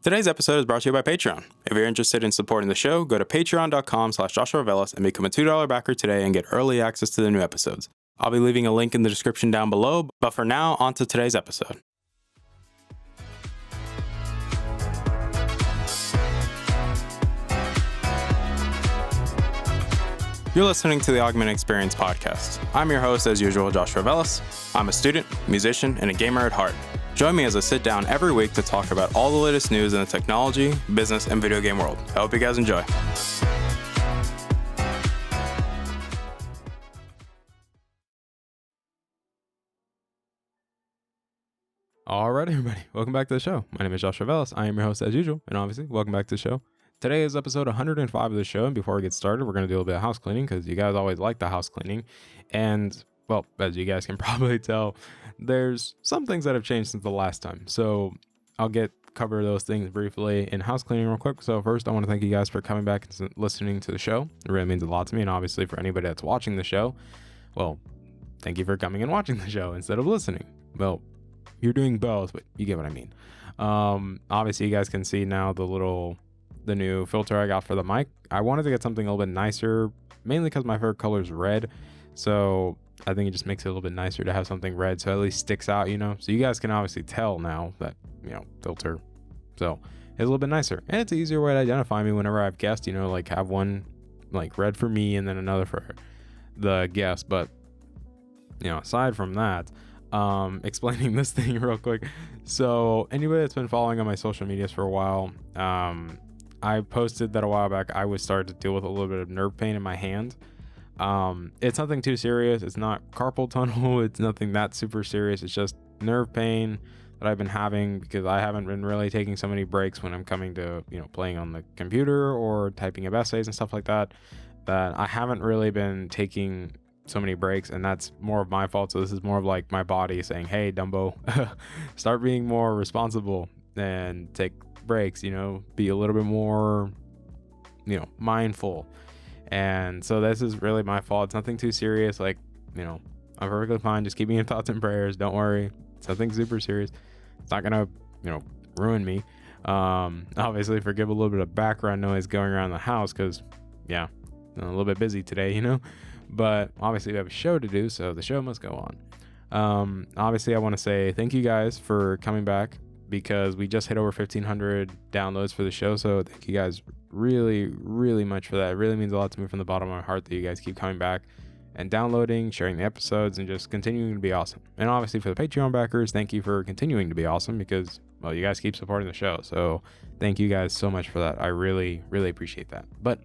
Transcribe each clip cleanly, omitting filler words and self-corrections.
Today's episode is brought to you by Patreon. If you're interested in supporting the show, go to patreon.com/JoshuaVelas and become a $2 backer today and get early access to the new episodes. I'll be leaving a link in the description down below, but for now, on to today's episode. You're listening to the Augmented Experience podcast. I'm your host, as usual, Joshua Velas. I'm a student, musician, and a gamer at heart. Join me as I sit down every week to talk about all the latest news in the technology, business, and video game world. I hope you guys enjoy. All right, everybody. Welcome back to the show. My name is Joshua Velas. I am your host, as usual, and obviously, welcome back to the show. Today is episode 105 of the show, and before we get started, we're going to do a little bit of house cleaning because you guys always like the house cleaning. And, well, as you guys can probably tell, there's some things that have changed since the last time. So I'll cover those things briefly in house cleaning real quick. So first, I want to thank you guys for coming back and listening to the show. It really means a lot to me, and obviously for anybody that's watching the show, well, thank you for coming and watching the show instead of listening. Well, you're doing both, but you get what I mean. Obviously, you guys can see now the new filter I got for the mic. I wanted to get something a little bit nicer, mainly because my favorite color is red. So I think it just makes it a little bit nicer to have something red, so at least sticks out, So you guys can obviously tell now that, filter. So it's a little bit nicer, and it's an easier way to identify me whenever I have guests, like have one like red for me and then another for the guest. But, aside from that, explaining this thing real quick. So anybody that's been following on my social medias for a while, I posted that a while back. I was starting to deal with a little bit of nerve pain in my hand. It's nothing too serious. It's not carpal tunnel. It's nothing that super serious. It's just nerve pain that I've been having because I haven't been really taking so many breaks when I'm coming to, playing on the computer or typing up essays and stuff like that, that I haven't really been taking so many breaks, and that's more of my fault. So this is more of like my body saying, hey, Dumbo, start being more responsible and take breaks, be a little bit more, mindful. And so this is really my fault. It's nothing too serious. Like, I'm perfectly fine. Just keep me in thoughts and prayers. Don't worry. It's nothing super serious. It's not gonna, ruin me. Obviously forgive a little bit of background noise going around the house because, I'm a little bit busy today, but obviously we have a show to do, so the show must go on. Obviously I want to say thank you guys for coming back, because we just hit over 1,500 downloads for the show. So thank you guys really, really much for that. It really means a lot to me from the bottom of my heart that you guys keep coming back and downloading, sharing the episodes, and just continuing to be awesome. And obviously for the Patreon backers, thank you for continuing to be awesome because, well, you guys keep supporting the show. So thank you guys so much for that. I really, really appreciate that. But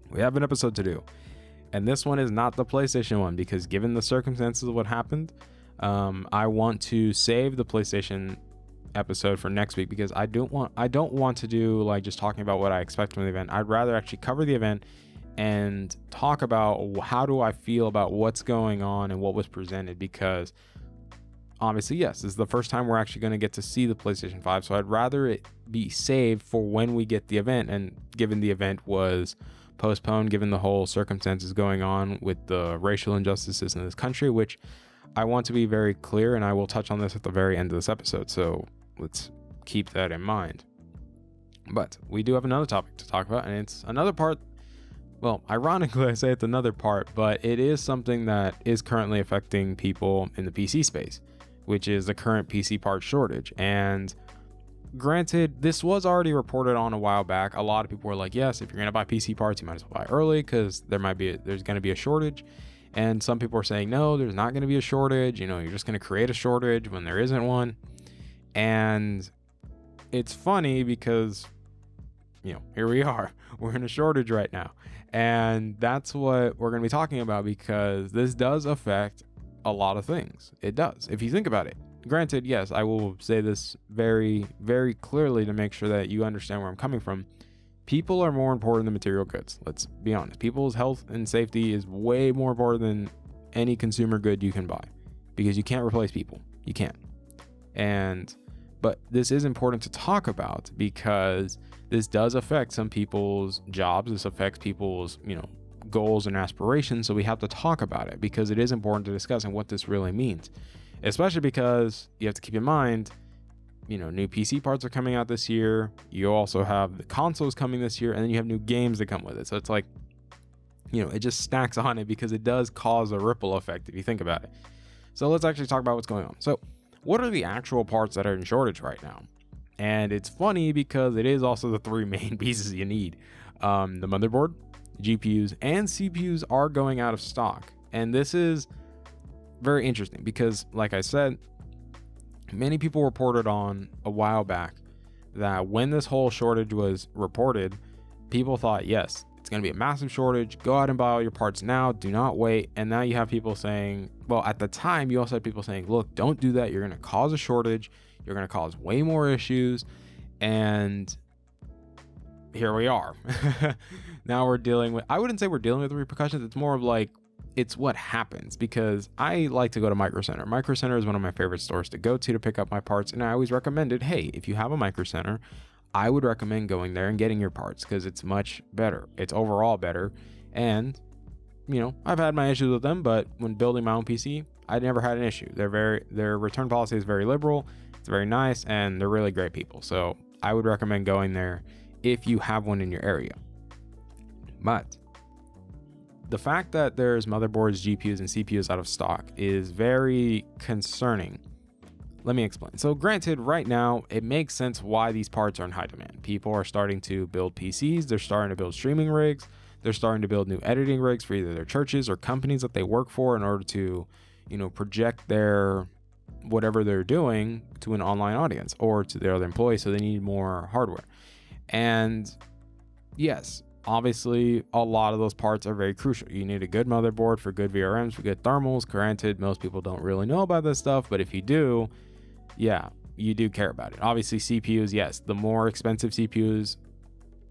we have an episode to do. And this one is not the PlayStation one because given the circumstances of what happened, I want to save the PlayStation episode for next week because I don't want to do like just talking about what I expect from the event. I'd rather actually cover the event and talk about how do I feel about what's going on and what was presented, because obviously, yes, this is the first time we're actually going to get to see the PlayStation 5. So I'd rather it be saved for when we get the event. And given the event was postponed, given the whole circumstances going on with the racial injustices in this country, which I want to be very clear, and I will touch on this at the very end of this episode. So let's keep that in mind. But we do have another topic to talk about, and it's another part. Well, ironically, I say it's another part, but it is something that is currently affecting people in the PC space, which is the current PC part shortage. And granted, this was already reported on a while back. A lot of people were like, yes, if you're going to buy PC parts, you might as well buy early because there's going to be a shortage. And some people are saying, no, there's not going to be a shortage. You're just going to create a shortage when there isn't one. And it's funny because, here we are. We're in a shortage right now. And that's what we're going to be talking about because this does affect a lot of things. It does. If you think about it. Granted, yes, I will say this very, very clearly to make sure that you understand where I'm coming from. People are more important than material goods. Let's be honest. People's health and safety is way more important than any consumer good you can buy because you can't replace people. You can't. But this is important to talk about because this does affect some people's jobs. This affects people's, goals and aspirations. So we have to talk about it because it is important to discuss and what this really means, especially because you have to keep in mind, new PC parts are coming out this year. You also have the consoles coming this year, and then you have new games that come with it. So it's like, it just stacks on it because it does cause a ripple effect if you think about it. So let's actually talk about what's going on. So what are the actual parts that are in shortage right now? And it's funny because it is also the three main pieces you need. The motherboard, GPUs, and CPUs are going out of stock. And this is very interesting because, like I said, many people reported on a while back that when this whole shortage was reported, people thought, yes, it's going to be a massive shortage. Go out and buy all your parts now. Do not wait. And now you have people saying, well, at the time, you also had people saying, look, don't do that. You're going to cause a shortage. You're going to cause way more issues. And here we are. Now we're dealing with, I wouldn't say we're dealing with the repercussions. It's more of like, it's what happens, because I like to go to Micro Center. Micro Center is one of my favorite stores to go to pick up my parts. And I always recommended, hey, if you have a Micro Center, I would recommend going there and getting your parts because it's much better. It's overall better. And, I've had my issues with them, but when building my own PC, I never had an issue. Their return policy is very liberal. It's very nice, and they're really great people. So I would recommend going there if you have one in your area. But the fact that there's motherboards, GPUs, and CPUs out of stock is very concerning. Let me explain. So granted, right now, it makes sense why these parts are in high demand. People are starting to build PCs. They're starting to build streaming rigs. They're starting to build new editing rigs for either their churches or companies that they work for in order to, project their whatever they're doing to an online audience or to their other employees. So they need more hardware. And yes, obviously, a lot of those parts are very crucial. You need a good motherboard for good VRMs, for good thermals. Granted, most people don't really know about this stuff, but if you do, yeah, you do care about it. Obviously, CPUs, yes, the more expensive CPUs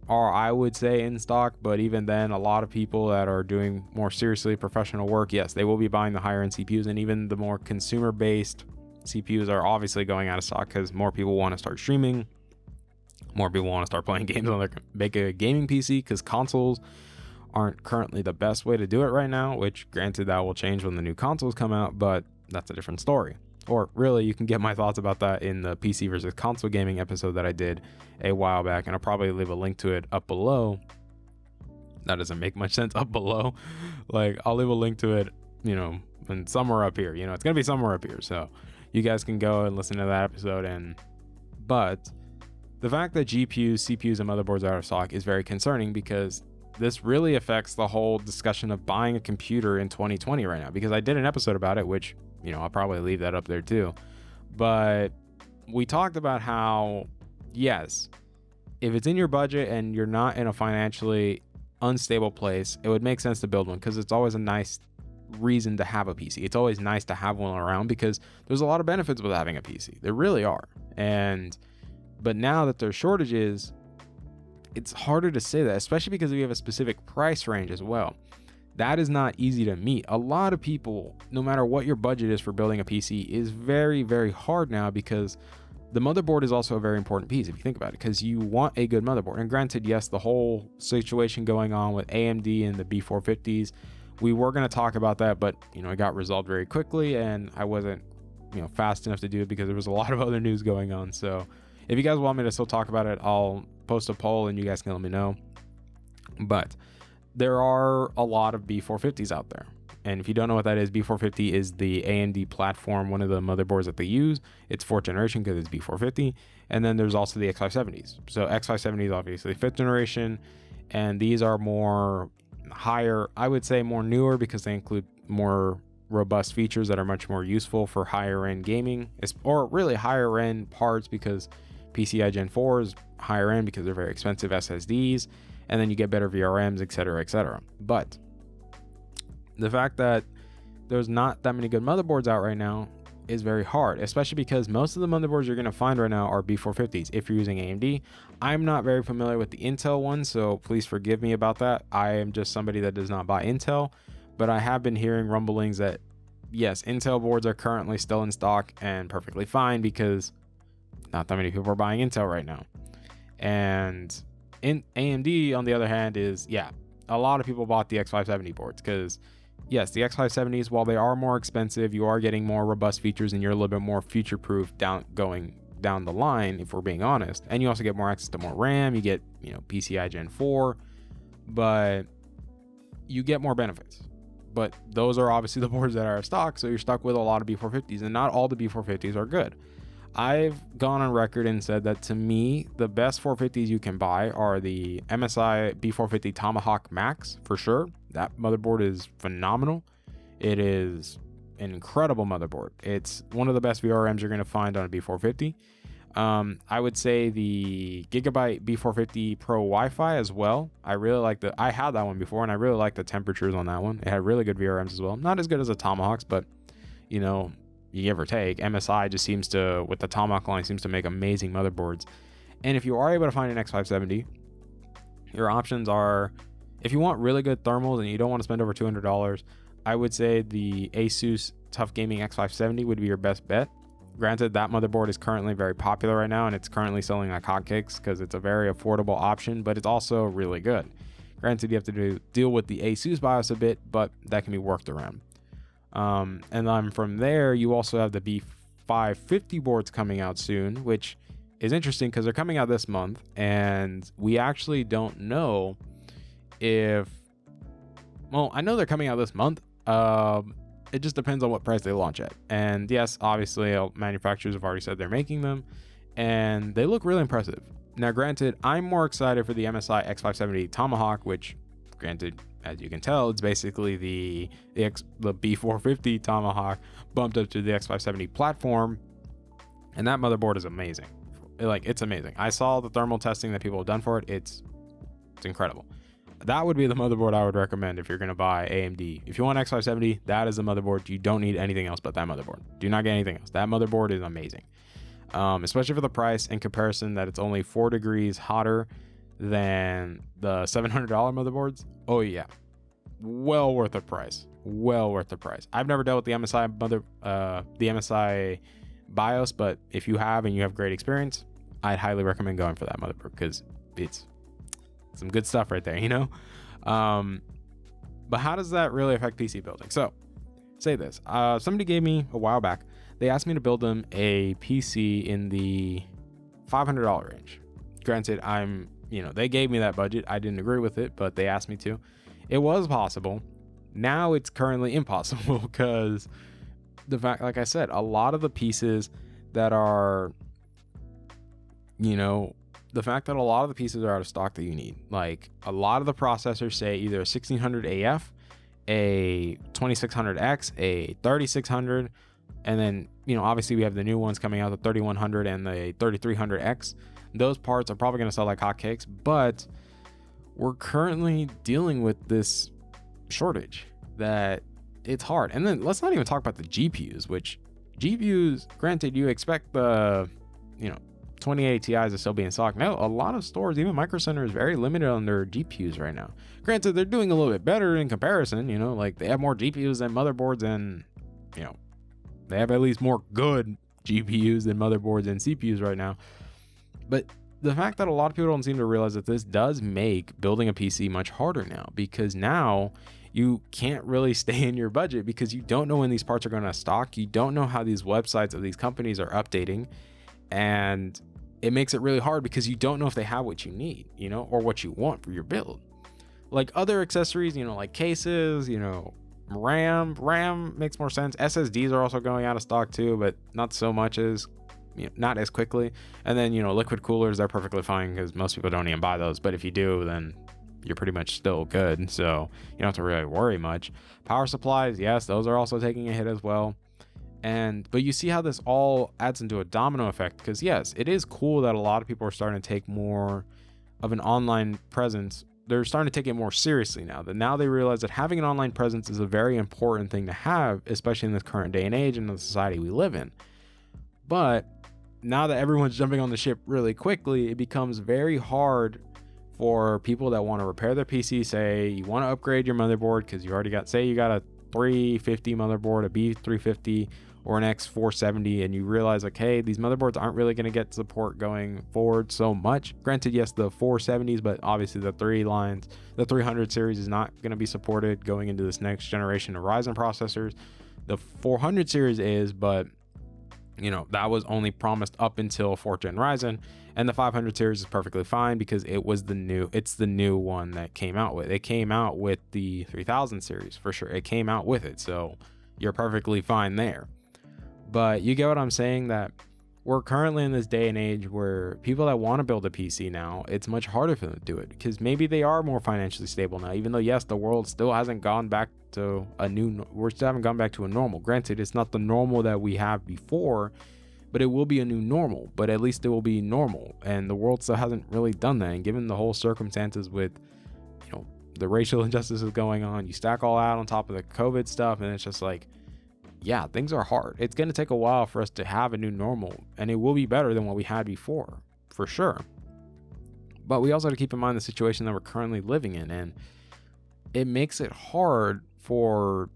are, I would say, in stock, but even then, a lot of people that are doing more seriously professional work, yes, they will be buying the higher end CPUs, and even the more consumer-based CPUs are obviously going out of stock because more people want to start streaming. More people want to start playing games on their big gaming PC because consoles aren't currently the best way to do it right now, which granted that will change when the new consoles come out, but that's a different story. Or really, you can get my thoughts about that in the PC versus console gaming episode that I did a while back, and I'll probably leave a link to it up below. That doesn't make much sense, up below. Like, I'll leave a link to it, and somewhere up here. It's going to be somewhere up here, so you guys can go and listen to that episode. But the fact that GPUs, CPUs, and motherboards are out of stock is very concerning because this really affects the whole discussion of buying a computer in 2020 right now, because I did an episode about it, which, I'll probably leave that up there too. But we talked about how, yes, if it's in your budget and you're not in a financially unstable place, it would make sense to build one because it's always a nice reason to have a PC. It's always nice to have one around because there's a lot of benefits with having a PC. There really are. But now that there's shortages, it's harder to say that, especially because we have a specific price range as well. That is not easy to meet. A lot of people, no matter what your budget is for building a PC, is very, very hard now because the motherboard is also a very important piece if you think about it, because you want a good motherboard. And granted, yes, the whole situation going on with AMD and the B450s, we were going to talk about that, but it got resolved very quickly and I wasn't fast enough to do it because there was a lot of other news going on. So if you guys want me to still talk about it, I'll post a poll and you guys can let me know. But there are a lot of B450s out there. And if you don't know what that is, B450 is the AMD platform, one of the motherboards that they use. It's 4th generation because it's B450. And then there's also the X570s. So X570 is obviously 5th generation. And these are more higher, I would say more newer because they include more robust features that are much more useful for higher end gaming, or really higher end parts, because PCI Gen 4 is higher end because they're very expensive SSDs, and then you get better VRMs, etc., etc. But the fact that there's not that many good motherboards out right now is very hard, especially because most of the motherboards you're going to find right now are B450s if you're using AMD. I'm not very familiar with the Intel one, so please forgive me about that. I am just somebody that does not buy Intel, but I have been hearing rumblings that yes, Intel boards are currently still in stock and perfectly fine because not that many people are buying Intel right now. And in AMD, on the other hand, is, yeah, a lot of people bought the X570 boards because, yes, the X570s, while they are more expensive, you are getting more robust features and you're a little bit more future-proof going down the line, if we're being honest. And you also get more access to more RAM. You get, PCI Gen 4, but you get more benefits. But those are obviously the boards that are in stock, so you're stuck with a lot of B450s, and not all the B450s are good. I've gone on record and said that, to me, the best 450s you can buy are the MSI B450 Tomahawk Max, for sure. That motherboard is phenomenal. It is an incredible motherboard. It's one of the best VRMs you're going to find on a B450. I would say the Gigabyte B450 Pro Wi-Fi as well. I really like I had that one before, and I really like the temperatures on that one. It had really good VRMs as well. Not as good as the Tomahawks, but you give or take. MSI just seems to, with the Tomahawk line, seems to make amazing motherboards. And if you are able to find an X570, your options are, if you want really good thermals and you don't want to spend over $200, I would say the Asus Tough Gaming X570 would be your best bet. Granted, that motherboard is currently very popular right now, and it's currently selling like hotcakes because it's a very affordable option, but it's also really good. Granted, you have to deal with the Asus BIOS a bit, but that can be worked around. And then from there, you also have the B550 boards coming out soon, which is interesting because they're coming out this month, and we actually don't know if, well, I know they're coming out this month. It just depends on what price they launch at. And yes, obviously, manufacturers have already said they're making them, and they look really impressive. Now, granted, I'm more excited for the MSI X570 Tomahawk, which, granted, as you can tell, it's basically the B450 Tomahawk bumped up to the X570 platform, and that motherboard is amazing. It's amazing. I saw the thermal testing that people have done for it. It's incredible. That would be the motherboard I would recommend if you're going to buy AMD. If you want X570, that is the motherboard. You don't need anything else but that motherboard. Do not get anything else. That motherboard is amazing, especially for the price, in comparison that it's only 4 degrees hotter than the $700 motherboards. Oh yeah, well worth the price. Well worth the price. I've never dealt with the MSI BIOS, but if you have and you have great experience, I'd highly recommend going for that motherboard because it's some good stuff right there, But how does that really affect PC building? So, say this. Somebody gave me a while back, they asked me to build them a PC in the $500 range. Granted, they gave me that budget. I didn't agree with it, but they asked me to. It was possible. Now it's currently impossible because the fact, like I said, a lot of the pieces that are, the fact that a lot of the pieces are out of stock that you need. Like, a lot of the processors say either a 1600 AF, a 2600X, a 3600, and then, obviously we have the new ones coming out, the 3100 and the 3300X. Those parts are probably going to sell like hotcakes, but we're currently dealing with this shortage that it's hard. And then let's not even talk about the GPUs, which GPUs, granted, you expect the, 2080 Ti's to still be in stock. Now, a lot of stores, even Micro Center, is very limited on their GPUs right now. Granted, they're doing a little bit better in comparison, like they have more GPUs than motherboards, and, they have at least more good GPUs than motherboards and CPUs right now. But the fact that a lot of people don't seem to realize that this does make building a PC much harder now, because now you can't really stay in your budget because you don't know when these parts are going to stock. You don't know how these websites of these companies are updating, and it makes it really hard because you don't know if they have what you need, or what you want for your build. Like other accessories, like cases, RAM makes more sense. SSDs are also going out of stock too, but not so much as, not as quickly. And then, liquid coolers, they're perfectly fine because most people don't even buy those. But if you do, then you're pretty much still good. So you don't have to really worry much. Power supplies, yes, those are also taking a hit as well. But you see how this all adds into a domino effect, because yes, it is cool that a lot of people are starting to take more of an online presence. They're starting to take it more seriously now. That now they realize that having an online presence is a very important thing to have, especially in this current day and age and the society we live in. But now that everyone's jumping on the ship really quickly, it becomes very hard for people that want to repair their PC. Say you want to upgrade your motherboard because you already got, say you got a 350 motherboard, a B350 or an X470, and you realize, like, hey, these motherboards aren't really going to get support going forward so much. Granted, yes, the 470s, but obviously the 300 series is not going to be supported going into this next generation of Ryzen processors. The 400 series is, but That was only promised up until 4th gen Ryzen, and the 500 series is perfectly fine because it's the new one that came out with. It came out with the 3000 series for sure. It came out with it, so you're perfectly fine there. But you get what I'm saying, that we're currently in this day and age where people that want to build a PC now, it's much harder for them to do it because maybe they are more financially stable now, even though yes, the world still hasn't gone back to we still haven't gone back to a normal. Granted, it's not the normal that we have before, but it will be a new normal. But at least it will be normal, and the world still hasn't really done that. And given the whole circumstances with the racial injustices going on, you stack all out on top of the COVID stuff, and it's just like, yeah, things are hard. It's going to take a while for us to have a new normal, and it will be better than what we had before, for sure. But we also have to keep in mind the situation that we're currently living in, and it makes it hard for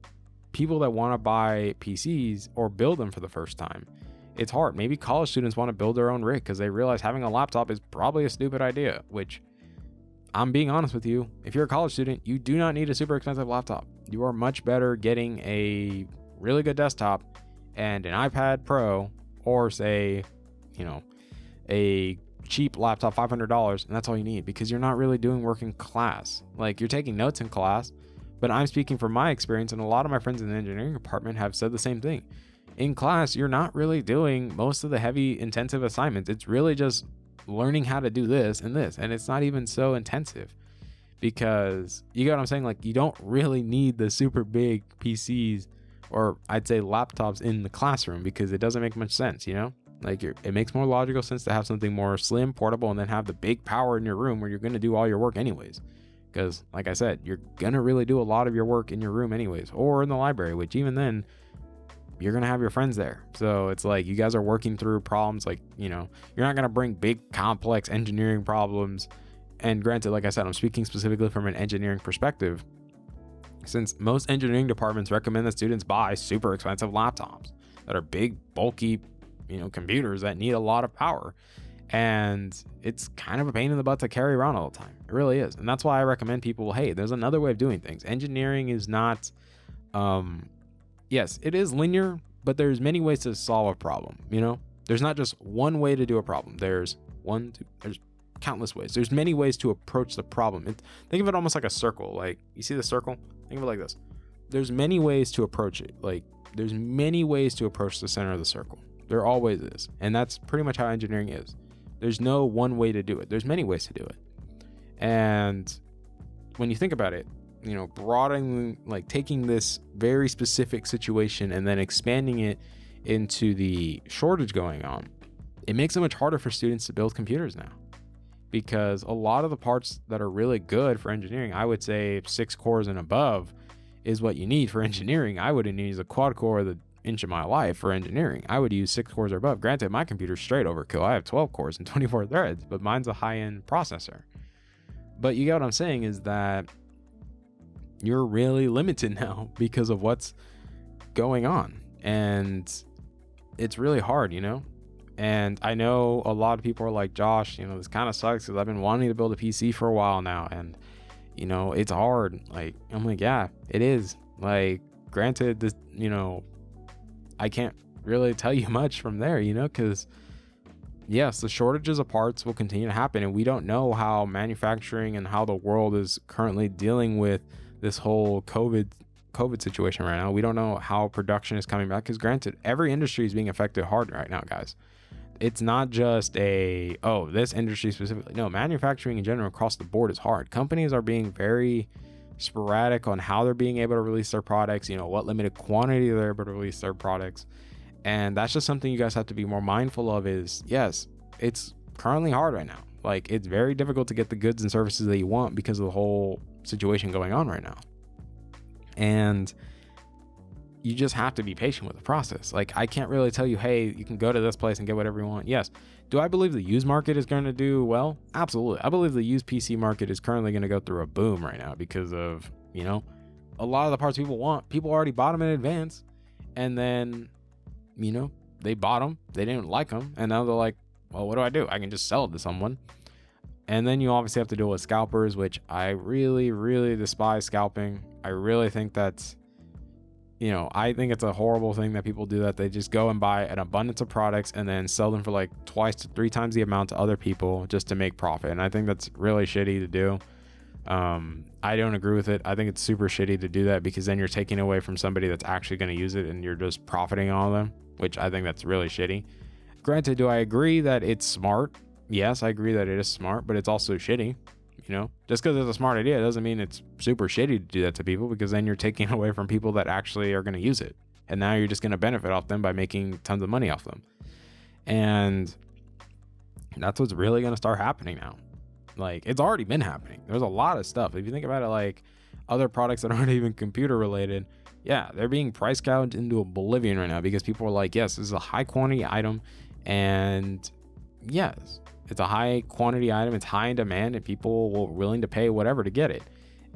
people that want to buy PCs or build them for the first time. It's hard. Maybe college students want to build their own rig because they realize having a laptop is probably a stupid idea, which I'm being honest with you. If you're a college student, you do not need a super expensive laptop. You are much better getting a really good desktop and an iPad Pro, or say, a cheap laptop, $500, and that's all you need, because you're not really doing work in class. Like, you're taking notes in class, but I'm speaking from my experience, and a lot of my friends in the engineering department have said the same thing. In class, you're not really doing most of the heavy intensive assignments. It's really just learning how to do this and this, and it's not even so intensive, because you get what I'm saying? Like, you don't really need the super big PCs, or I'd say laptops, in the classroom, because it doesn't make much sense, Like, it makes more logical sense to have something more slim, portable, and then have the big power in your room where you're going to do all your work anyways. Because, like I said, you're going to really do a lot of your work in your room anyways, or in the library, which even then, you're going to have your friends there. So it's like you guys are working through problems. Like, you're not going to bring big, complex engineering problems. And granted, like I said, I'm speaking specifically from an engineering perspective, since most engineering departments recommend that students buy super expensive laptops that are big, bulky, computers that need a lot of power. And it's kind of a pain in the butt to carry around all the time. It really is. And that's why I recommend people, hey, there's another way of doing things. Engineering is not, yes, it is linear, but there's many ways to solve a problem. There's not just one way to do a problem. There's countless ways. There's many ways to approach the problem. Think of it almost like a circle. Like, you see the circle? Think of it like this. There's many ways to approach it. Like, there's many ways to approach the center of the circle. There always is. And that's pretty much how engineering is. There's no one way to do it. There's many ways to do it. And when you think about it, broadening, like taking this very specific situation and then expanding it into the shortage going on, it makes it much harder for students to build computers now. Because a lot of the parts that are really good for engineering, I would say 6 cores and above is what you need for engineering. I wouldn't use a quad core the inch of my life for engineering. I would use 6 cores or above. Granted, my computer's straight overkill. I have 12 cores and 24 threads, but mine's a high-end processor. But you get what I'm saying, is that you're really limited now because of what's going on. And it's really hard, And I know a lot of people are like, Josh, this kind of sucks because I've been wanting to build a PC for a while now. And, it's hard. Like, I'm like, yeah, it is. Like, granted, this, I can't really tell you much from there, because yes, the shortages of parts will continue to happen. And we don't know how manufacturing and how the world is currently dealing with this whole COVID situation right now. We don't know how production is coming back, because granted, every industry is being affected hard right now, guys. It's not just this industry specifically. No, manufacturing in general across the board is hard. Companies are being very sporadic on how they're being able to release their products, what limited quantity they're able to release their products. And that's just something you guys have to be more mindful of. Is, yes, it's currently hard right now. Like, it's very difficult to get the goods and services that you want because of the whole situation going on right now. And you just have to be patient with the process. Like, I can't really tell you, hey, you can go to this place and get whatever you want. Yes. Do I believe the used market is going to do well? Absolutely. I believe the used PC market is currently going to go through a boom right now because of, a lot of the parts people want. People already bought them in advance, and then, they bought them, they didn't like them, and now they're like, well, what do? I can just sell it to someone. And then you obviously have to deal with scalpers, which I really, really despise scalping. I really think that's, I think it's a horrible thing that people do, that they just go and buy an abundance of products and then sell them for like 2 to 3 times the amount to other people just to make profit. And I think that's really shitty to do. I don't agree with it. I think it's super shitty to do that, because then you're taking away from somebody that's actually going to use it and you're just profiting on them, which I think that's really shitty. Granted, do I agree that it's smart? Yes, I agree that it is smart, but it's also shitty. Just because it's a smart idea doesn't mean it's super shitty to do that to people, because then you're taking away from people that actually are going to use it. And now you're just going to benefit off them by making tons of money off them. And that's what's really going to start happening now. Like, it's already been happening. There's a lot of stuff. If you think about it, like other products that aren't even computer related, yeah, they're being price gouged into oblivion right now, because people are like, yes, this is a high quantity item. And yes, it's a high quantity item. It's high in demand, and people are willing to pay whatever to get it.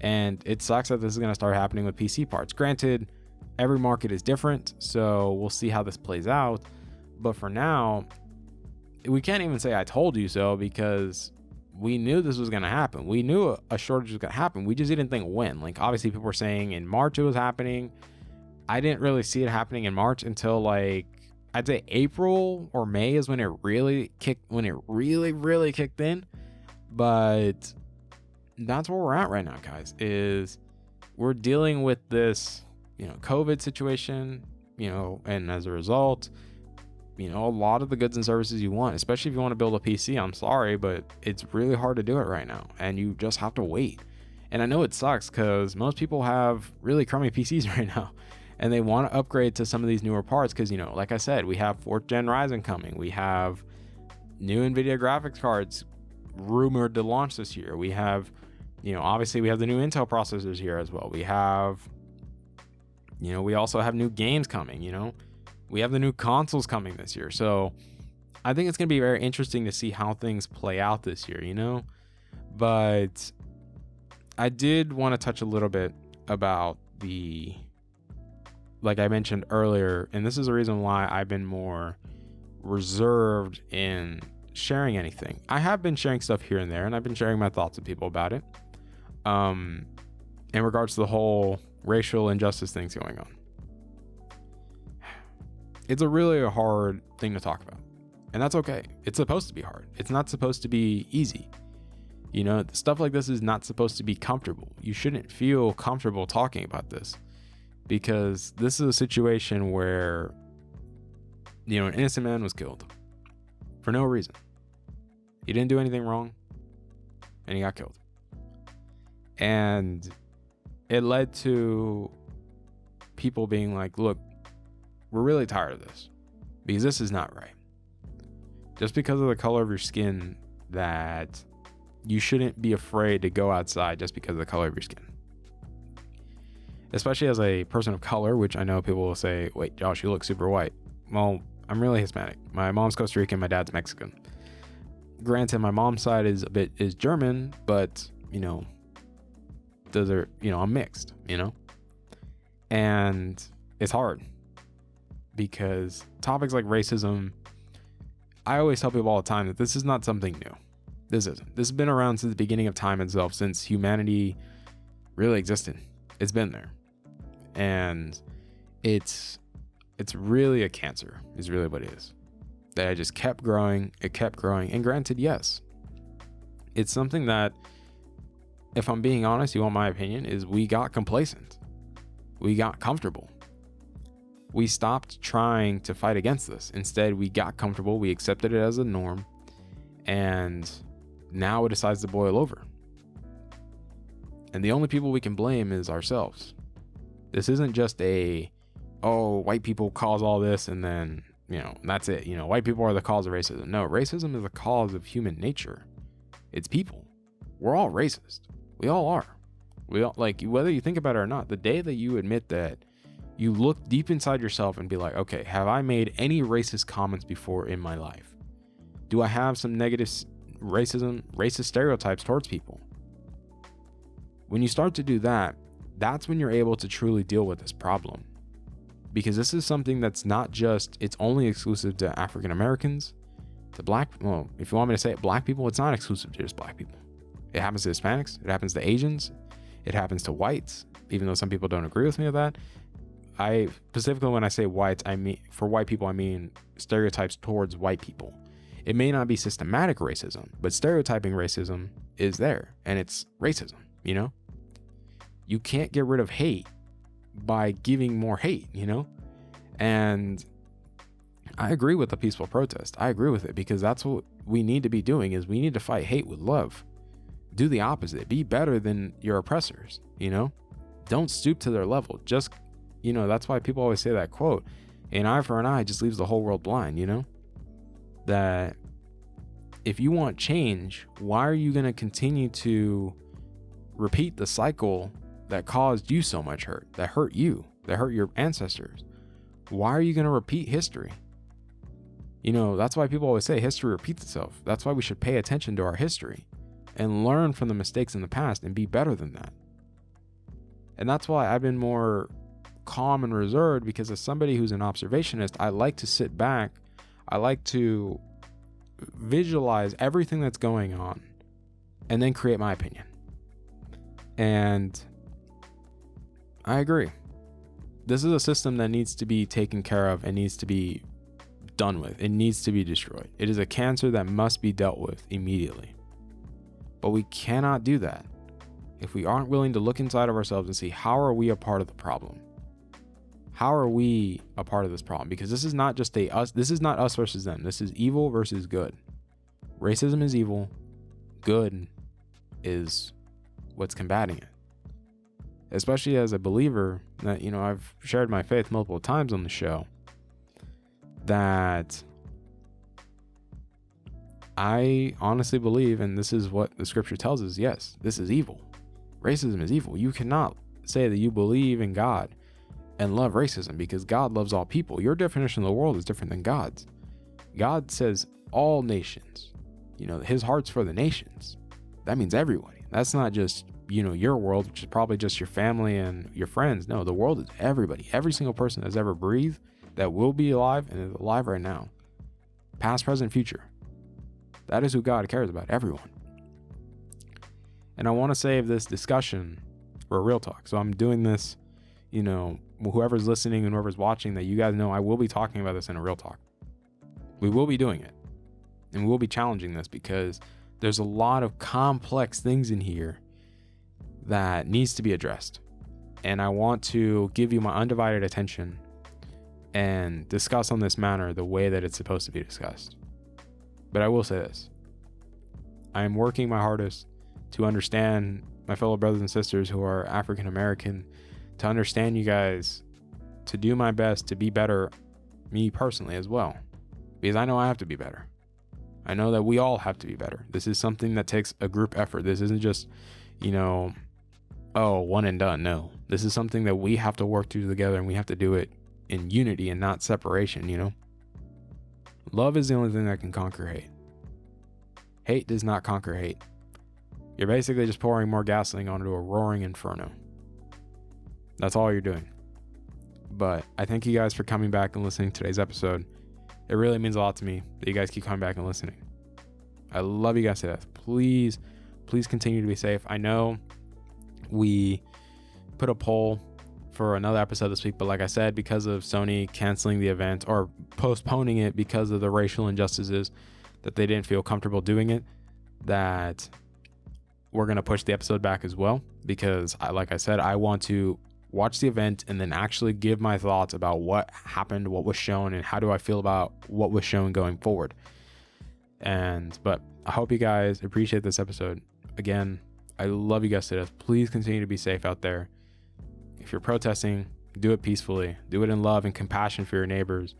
And it sucks that this is going to start happening with PC parts. Granted, every market is different, so we'll see how this plays out. But for now, we can't even say I told you so, because we knew this was going to happen. We knew a shortage was going to happen. We just didn't think when. Like, obviously people were saying in March it was happening. I didn't really see it happening in March until like, I'd say April or May is when it really really kicked in. But that's where we're at right now, guys, is we're dealing with this, COVID situation, and as a result, a lot of the goods and services you want, especially if you want to build a PC, I'm sorry, but it's really hard to do it right now, and you just have to wait. And I know it sucks, because most people have really crummy PCs right now, and they want to upgrade to some of these newer parts, because, like I said, we have 4th gen Ryzen coming. We have new NVIDIA graphics cards rumored to launch this year. We have, obviously we have the new Intel processors here as well. We have, we also have new games coming, we have the new consoles coming this year. So I think it's going to be very interesting to see how things play out this year, but I did want to touch a little bit about like I mentioned earlier, and this is the reason why I've been more reserved in sharing anything. I have been sharing stuff here and there, and I've been sharing my thoughts with people about it. In regards to the whole racial injustice things going on. It's a really hard thing to talk about, and that's okay. It's supposed to be hard. It's not supposed to be easy. Stuff like this is not supposed to be comfortable. You shouldn't feel comfortable talking about this, because this is a situation where, an innocent man was killed for no reason. He didn't do anything wrong, and he got killed. And it led to people being like, look, we're really tired of this, because this is not right. Just because of the color of your skin, that you shouldn't be afraid to go outside just because of the color of your skin. Especially as a person of color, which I know people will say, wait, Josh, you look super white. Well, I'm really Hispanic. My mom's Costa Rican, my dad's Mexican. Granted, my mom's side is German, but, those are, I'm mixed, and it's hard, because topics like racism, I always tell people all the time that this is not something new. This isn't. This has been around since the beginning of time itself, since humanity really existed. It's been there. And it's really a cancer, is really what it is. That it just kept growing. It kept growing. And granted, yes, it's something that, if I'm being honest, you want my opinion, is we got complacent. We got comfortable. We stopped trying to fight against this. Instead, we got comfortable. We accepted it as a norm. And now it decides to boil over. And the only people we can blame is ourselves. This isn't just white people cause all this and then, that's it. White people are the cause of racism. No, racism is the cause of human nature. It's people. We're all racist. We all are. We all, like, whether you think about it or not, the day that you admit that, you look deep inside yourself and be like, okay, have I made any racist comments before in my life? Do I have some negative racist stereotypes towards people? When you start to do that, that's when you're able to truly deal with this problem. Because this is something that's not just, it's only exclusive to African Americans, to if you want me to say it, black people, it's not exclusive to just black people. It happens to Hispanics, it happens to Asians, it happens to whites, even though some people don't agree with me with that. I specifically, when I say whites, I mean, for white people, I mean stereotypes towards white people. It may not be systematic racism, but stereotyping racism is there, and it's racism, you know? You can't get rid of hate by giving more hate, you know? And I agree with the peaceful protest. I agree with it, because that's what we need to be doing, is we need to fight hate with love. Do the opposite. Be better than your oppressors, you know? Don't stoop to their level. Just, you know, that's why people always say that quote, an eye for an eye just leaves the whole world blind, you know? That if you want change, why are you going to continue to repeat the cycle that caused you so much hurt, that hurt you, that hurt your ancestors? Why are you going to repeat history? You know, that's why people always say history repeats itself. That's why we should pay attention to our history and learn from the mistakes in the past and be better than that. And that's why I've been more calm and reserved, because as somebody who's an observationist, I like to sit back. I like to visualize everything that's going on and then create my opinion. And I agree. This is a system that needs to be taken care of and needs to be done with. It needs to be destroyed. It is a cancer that must be dealt with immediately. But we cannot do that if we aren't willing to look inside of ourselves and see, how are we a part of the problem? How are we a part of this problem? Because this is not just this is not us versus them. This is evil versus good. Racism is evil. Good is what's combating it. Especially as a believer that, you know, I've shared my faith multiple times on the show, that I honestly believe, and this is what the scripture tells us, yes, this is evil. Racism is evil. You cannot say that you believe in God and love racism, because God loves all people. Your definition of the world is different than God's. God says all nations, you know, his heart's for the nations. That means everybody. That's not just, you know, your world, which is probably just your family and your friends. No, the world is everybody. Every single person that's ever breathed, that will be alive and is alive right now. Past, present, future. That is who God cares about, everyone. And I want to save this discussion for a real talk. So I'm doing this, you know, whoever's listening and whoever's watching, that you guys know I will be talking about this in a real talk. We will be doing it. And we'll be challenging this, because there's a lot of complex things in here that needs to be addressed. And I want to give you my undivided attention and discuss on this matter the way that it's supposed to be discussed. But I will say this. I am working my hardest to understand my fellow brothers and sisters who are African American, to understand you guys, to do my best to be better, me personally as well, because I know I have to be better. I know that we all have to be better. This is something that takes a group effort. This isn't just, you know, oh, one and done. No, this is something that we have to work through together, and we have to do it in unity and not separation, you know? Love is the only thing that can conquer hate. Hate does not conquer hate. You're basically just pouring more gasoline onto a roaring inferno. That's all you're doing. But I thank you guys for coming back and listening to today's episode. It really means a lot to me that you guys keep coming back and listening. I love you guys to death. Please continue to be safe. I know we put a poll for another episode this week, but like I said, because of Sony canceling the event or postponing it because of the racial injustices, that they didn't feel comfortable doing it, that we're going to push the episode back as well, because like I said, I want to watch the event and then actually give my thoughts about what happened, what was shown, and how do I feel about what was shown going forward. But I hope you guys appreciate this episode. Again, I love you guys to death. Please continue to be safe out there. If you're protesting, do it peacefully. Do it in love and compassion for your neighbors,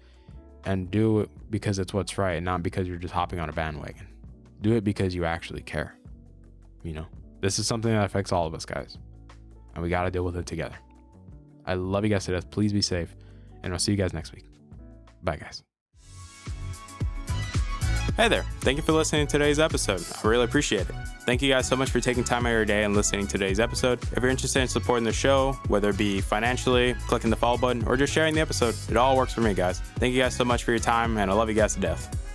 and do it because it's what's right and not because you're just hopping on a bandwagon. Do it because you actually care. You know, this is something that affects all of us, guys, and we got to deal with it together. I love you guys to death. Please be safe, and I'll see you guys next week. Bye, guys. Hey there. Thank you for listening to today's episode. I really appreciate it. Thank you guys so much for taking time out of your day and listening to today's episode. If you're interested in supporting the show, whether it be financially, clicking the follow button, or just sharing the episode, it all works for me, guys. Thank you guys so much for your time, and I love you guys to death.